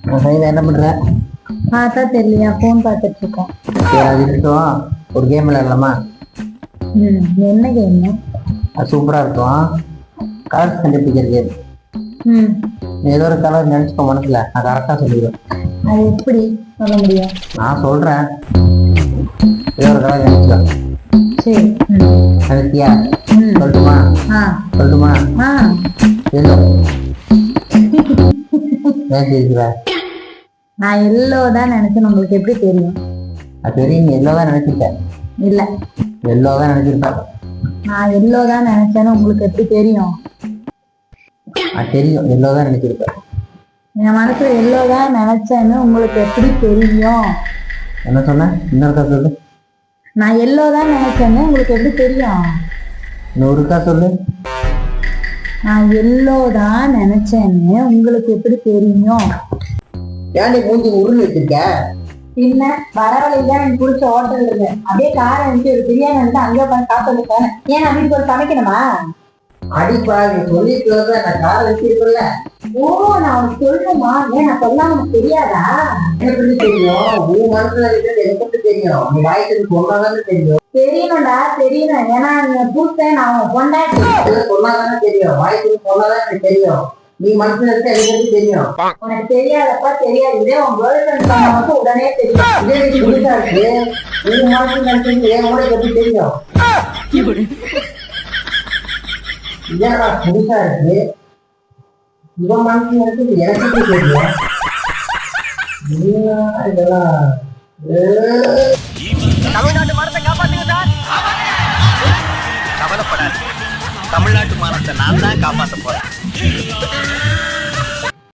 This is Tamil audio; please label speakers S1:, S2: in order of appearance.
S1: என்ன பண்ற?
S2: பார்த்தா தெரியலையா? போன் பார்த்துட்டு இருக்கோம்.
S1: சரி, அது இருக்கட்டும். ஒரு கேம் விளையாடலாமா?
S2: என்ன கேம்?
S1: அது சூப்பரா இருக்கும். கலர்ஸ் கண்டுபிடிக்கிற கேம். நீ ஏதோ ஒரு கலர் நினைச்சுக்கோ மனசுல, நான் கரெக்டா சொல்லிடுவேன்.
S2: அது எப்படி சொல்ல முடியும்?
S1: நான் சொல்றேன், ஏதோ ஒரு கலர் நினைச்சுக்கோ.
S2: சரி.
S1: நினைச்சியா? சொல்லட்டுமா? சொல்லட்டுமா? எல்லோ.
S2: நான் எல்லோ தான் நினைச்சேன். உங்களுக்கு எப்படி தெரியும்?
S1: அது தெரியும், நீ எல்லோ தான் நினைச்சிட்ட.
S2: இல்ல,
S1: எல்லோ தான் நினைச்சிருப்ப.
S2: நான் எல்லோ தான் நினைச்சேன்னு உங்களுக்கு எப்படி தெரியும்?
S1: தெரியும், எல்லோ தான் நினைச்சிருப்ப.
S2: என் மனசுல எல்லோ தான் நினைச்சேன்னு உங்களுக்கு எப்படி தெரியும்?
S1: என்ன சொன்ன? இன்னொருக்கா சொல்லு.
S2: நான் எல்லோ தான் நினைச்சேன்னு உங்களுக்கு எப்படி தெரியும்?
S1: இன்னொருக்கா சொல்லு.
S2: நான் எல்லோ தான் நினைச்சேன்னு உங்களுக்கு எப்படி தெரியும்?
S1: ஏன் நீ மூஞ்சி உருள் வச்சிருக்க?
S2: பின்ன வர வழிதான் எனக்கு பிடிச்ச ஹோட்டல் இருக்கு. அப்படியே காரை வந்து ஒரு பிரியாணி வந்து அங்கே உட்காந்து சாப்பிட்டு இருக்கேன். ஏன் நான் வீட்டுக்கு ஒரு சமைக்கணுமா?
S1: அடிப்பா, நீ சொல்லிட்டு நான் காரை வச்சிருக்கல.
S2: ஓ, நான் உனக்கு சொல்லணுமா? ஏன் நான் சொல்லாம உனக்கு தெரியாதா?
S1: எப்படி தெரியும்? உன் மனசுல இருக்கிறது எனக்கு தெரியும். நீ வாய்க்கு சொன்னாதானே தெரியும்.
S2: தெரியணும்டா, தெரியணும். ஏன்னா நீங்க புதுசேன், நான் உங்க பொண்டாட்டி.
S1: சொன்னாதானே தெரியும். வாய்க்கு சொன்னாதான் எனக்கு தெரியும். நீ மனசுல இருக்க எனக்கு தெரியும்.
S2: உனக்கு தெரியாதப்பா தெரியாது. இதே உன் கேர்ள் ஃபிரெண்ட் சொன்னா மட்டும் உடனே தெரியும்.
S1: இதே நீ புதுசா இருக்கு. உன் மனசுல நினைச்சது என் கூட எப்படி தெரியும்? இதா புதுசா இருக்கு. இவன் மனசுல நினைச்சது எனக்கு தெரியும். இதெல்லாம்
S3: தமிழ்நாட்டு மரத்தை காப்பாத்துங்க சார். கவலைப்படாது, தமிழ்நாட்டு மரத்தை நான் தான் காப்பாற்ற போறேன்.